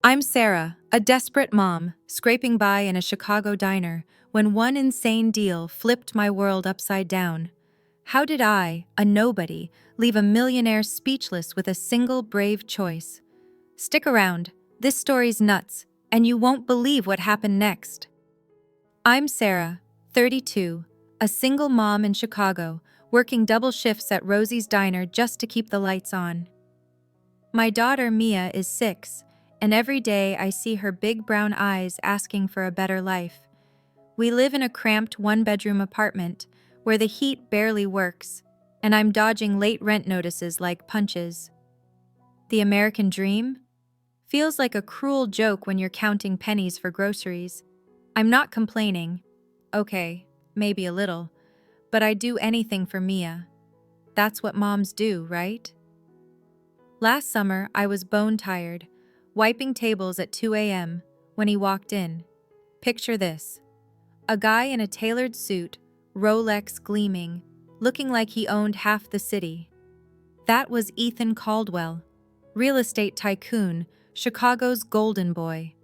I'm Sarah, a desperate mom, scraping by in a Chicago diner when one insane deal flipped my world upside down. How did I, a nobody, leave a millionaire speechless with a single brave choice? Stick around, this story's nuts, and you won't believe what happened next. I'm Sarah, 32, a single mom in Chicago, working double shifts at Rosie's Diner just to keep the lights on. My daughter Mia is 6, and every day I see her big brown eyes asking for a better life. We live in a cramped one-bedroom apartment where the heat barely works, and I'm dodging late rent notices like punches. The American dream? Feels like a cruel joke when you're counting pennies for groceries. I'm not complaining. Okay, maybe a little, but I'd do anything for Mia. That's what moms do, right? Last summer, I was bone-tired, wiping tables at 2 a.m. when he walked in. Picture this. A guy in a tailored suit, Rolex gleaming, looking like he owned half the city. That was Ethan Caldwell, real estate tycoon, Chicago's golden boy.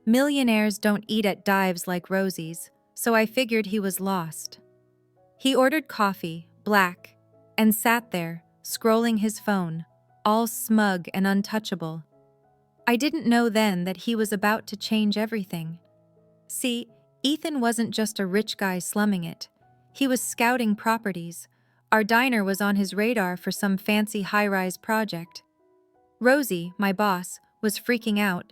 Millionaires don't eat at dives like Rosie's, so I figured he was lost. He ordered coffee, black, and sat there, scrolling his phone, all smug and untouchable. I didn't know then that he was about to change everything. See, Ethan wasn't just a rich guy slumming it. He was scouting properties. Our diner was on his radar for some fancy high-rise project. Rosie, my boss, was freaking out.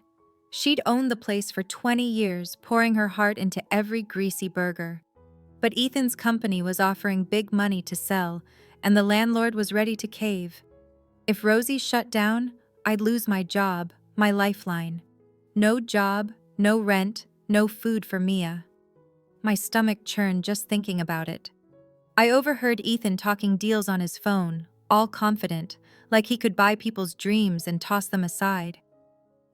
She'd owned the place for 20 years, pouring her heart into every greasy burger. But Ethan's company was offering big money to sell, and the landlord was ready to cave. If Rosie shut down, I'd lose my job, my lifeline. No job, no rent, no food for Mia. My stomach churned just thinking about it. I overheard Ethan talking deals on his phone, all confident, like he could buy people's dreams and toss them aside.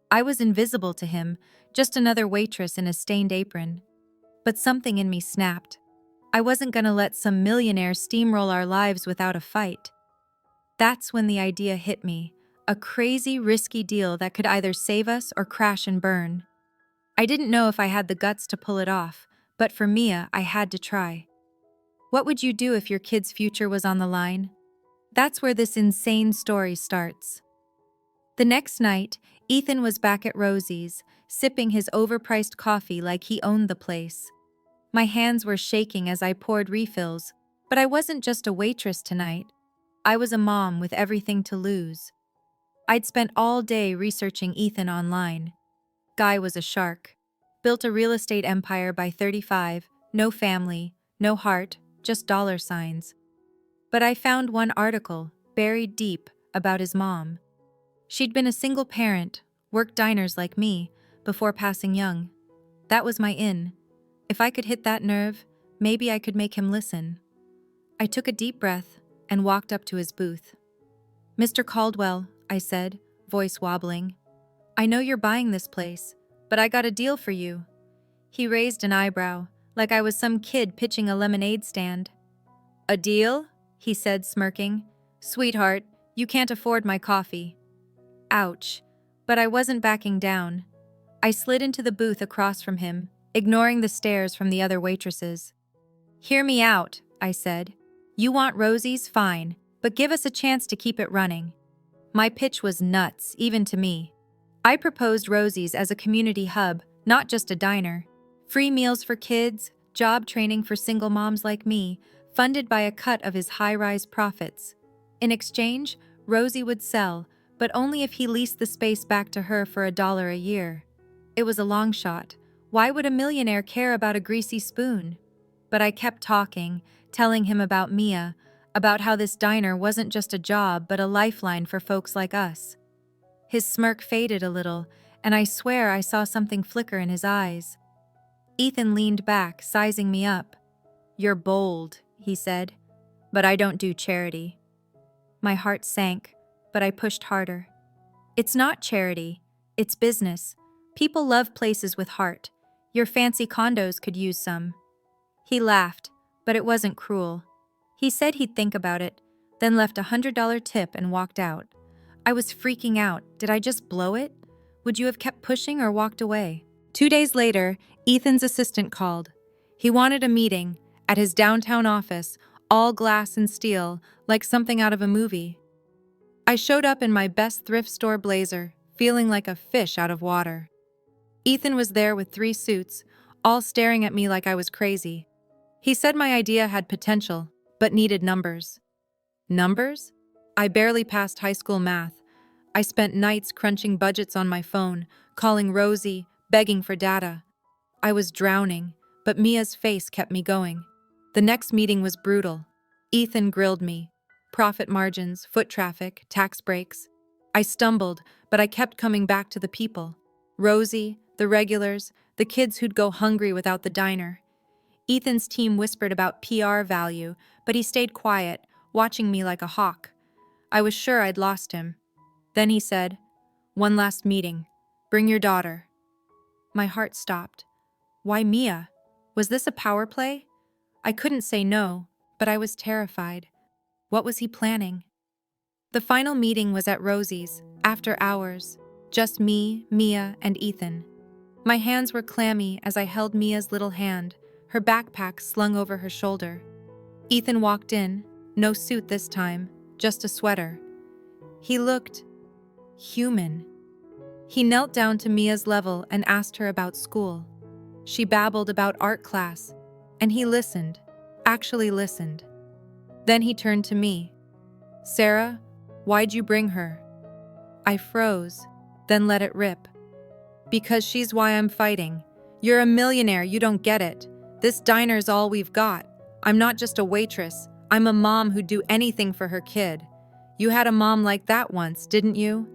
I was invisible to him, just another waitress in a stained apron. But something in me snapped. I wasn't gonna let some millionaire steamroll our lives without a fight. That's when the idea hit me, a crazy, risky deal that could either save us or crash and burn. I didn't know if I had the guts to pull it off, but for Mia, I had to try. What would you do if your kid's future was on the line? That's where this insane story starts. The next night, Ethan was back at Rosie's, sipping his overpriced coffee like he owned the place. My hands were shaking as I poured refills, but I wasn't just a waitress tonight. I was a mom with everything to lose. I'd spent all day researching Ethan online. Guy was a shark. Built a real estate empire by 35, no family, no heart, just dollar signs. But I found one article, buried deep, about his mom. She'd been a single parent, worked diners like me, before passing young. That was my in. If I could hit that nerve, maybe I could make him listen. I took a deep breath and walked up to his booth. "Mr. Caldwell," I said, voice wobbling. "I know you're buying this place, but I got a deal for you." He raised an eyebrow, like I was some kid pitching a lemonade stand. "A deal?" he said, smirking. "Sweetheart, you can't afford my coffee." Ouch, but I wasn't backing down. I slid into the booth across from him, ignoring the stares from the other waitresses. "Hear me out," I said. "You want Rosie's? Fine, but give us a chance to keep it running." My pitch was nuts, even to me. I proposed Rosie's as a community hub, not just a diner. Free meals for kids, job training for single moms like me, funded by a cut of his high-rise profits. In exchange, Rosie would sell, but only if he leased the space back to her for $1 a year. It was a long shot. Why would a millionaire care about a greasy spoon? But I kept talking, telling him about Mia, about how this diner wasn't just a job but a lifeline for folks like us. His smirk faded a little, and I swear I saw something flicker in his eyes. Ethan leaned back, sizing me up. "You're bold," he said, "but I don't do charity." My heart sank, but I pushed harder. "It's not charity, it's business. People love places with heart. Your fancy condos could use some." He laughed, but it wasn't cruel. He said he'd think about it, then left a $100 tip and walked out. I was freaking out. Did I just blow it? Would you have kept pushing or walked away? 2 days later, Ethan's assistant called. He wanted a meeting at his downtown office, all glass and steel, like something out of a movie. I showed up in my best thrift store blazer, feeling like a fish out of water. Ethan was there with 3 suits, all staring at me like I was crazy. He said my idea had potential, but needed numbers. Numbers? I barely passed high school math. I spent nights crunching budgets on my phone, calling Rosie, begging for data. I was drowning, but Mia's face kept me going. The next meeting was brutal. Ethan grilled me. Profit margins, foot traffic, tax breaks. I stumbled, but I kept coming back to the people. Rosie, the regulars, the kids who'd go hungry without the diner. Ethan's team whispered about PR value, but he stayed quiet, watching me like a hawk. I was sure I'd lost him. Then he said, "One last meeting. Bring your daughter." My heart stopped. Why Mia? Was this a power play? I couldn't say no, but I was terrified. What was he planning? The final meeting was at Rosie's, after hours. Just me, Mia, and Ethan. My hands were clammy as I held Mia's little hand, her backpack slung over her shoulder. Ethan walked in, no suit this time, just a sweater. He looked human. He knelt down to Mia's level and asked her about school. She babbled about art class, and he listened, actually listened. Then he turned to me. "Sarah, why'd you bring her?" I froze, then let it rip. "Because she's why I'm fighting. You're a millionaire, you don't get it. This diner's all we've got. I'm not just a waitress. I'm a mom who'd do anything for her kid. You had a mom like that once, didn't you?"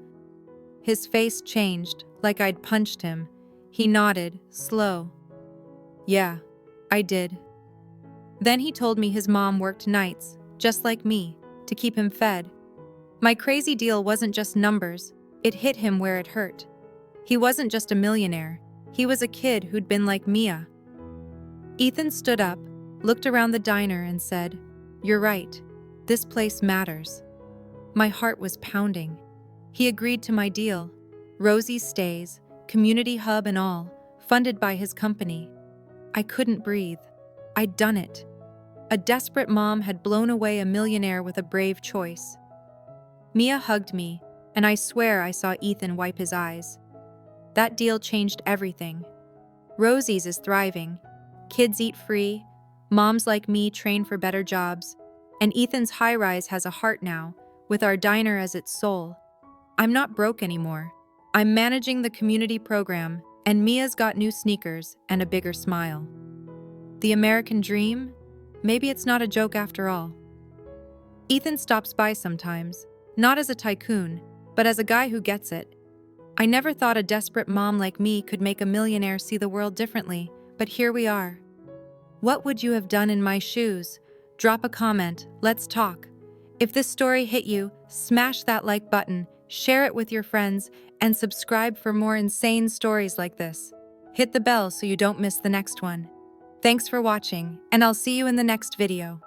His face changed, like I'd punched him. He nodded, slow. "Yeah, I did." Then he told me his mom worked nights, just like me, to keep him fed. My crazy deal wasn't just numbers, it hit him where it hurt. He wasn't just a millionaire, he was a kid who'd been like Mia. Ethan stood up, looked around the diner and said, "You're right, this place matters." My heart was pounding. He agreed to my deal. Rosie's stays, community hub and all, funded by his company. I couldn't breathe. I'd done it. A desperate mom had blown away a millionaire with a brave choice. Mia hugged me, and I swear I saw Ethan wipe his eyes. That deal changed everything. Rosie's is thriving. Kids eat free. Moms like me train for better jobs. And Ethan's high-rise has a heart now, with our diner as its soul. I'm not broke anymore. I'm managing the community program, and Mia's got new sneakers and a bigger smile. The American dream? Maybe it's not a joke after all. Ethan stops by sometimes, not as a tycoon, but as a guy who gets it. I never thought a desperate mom like me could make a millionaire see the world differently, but here we are. What would you have done in my shoes? Drop a comment, let's talk. If this story hit you, smash that like button, share it with your friends, and subscribe for more insane stories like this. Hit the bell so you don't miss the next one. Thanks for watching, and I'll see you in the next video.